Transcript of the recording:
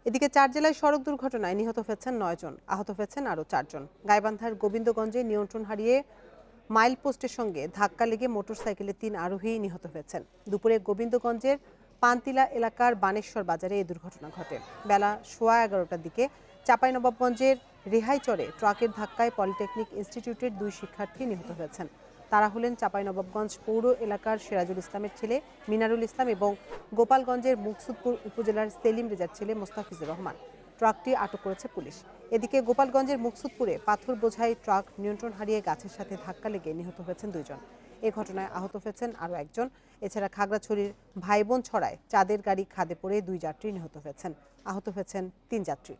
এদিকে ৪ জেলায় সড়ক দুর্ঘটনায় নিহত হয়েছেন ৯ জন, আহত হয়েছেন আরও ৪ জন। গাইবান্ধার গোবিন্দগঞ্জে নিয়ন্ত্রণ হারিয়ে মাইল পোস্টের সঙ্গে ধাক্কা লেগে মোটরসাইকেলে ৩ আরোহী নিহত হয়েছেন। দুপুরে গোবিন্দগঞ্জের পান্তিলা এলাকার বানেশ্বর বাজারে এই দুর্ঘটনা ঘটে। বেলা 11:15টার দিকে চাঁপাইনবাবগঞ্জের রেহাইচরে ট্রাকের ধাক্কায় পলিটেকনিক ইনস্টিটিউটের 2 শিক্ষার্থী নিহত হয়েছেন। তারা হলেন চাঁপাইনবাবগঞ্জ পৌর এলাকার সিরাজুল ইসলামের ছেলে মিনারুল ইসলাম এবং গোপালগঞ্জের মুকসুদপুর উপজেলার সেলিম রেজার ছেলে মোস্তাফিজুর রহমান। ট্রাকটি আটক করেছে পুলিশ। এদিকে গোপালগঞ্জের মুকসুদপুরে পাথর বোঝাই ট্রাক নিয়ন্ত্রণ হারিয়ে গাছের সাথে ধাক্কা লেগে নিহত হয়েছেন 2 জন। এ ঘটনায় আহত হয়েছেন আরও একজন। এছাড়া খাগড়াছড়ির ভাইবোন ছড়ায় চাঁদের গাড়ি খাদে পড়ে 2 যাত্রী নিহত হয়েছেন। আহত হয়েছেন 3 যাত্রী।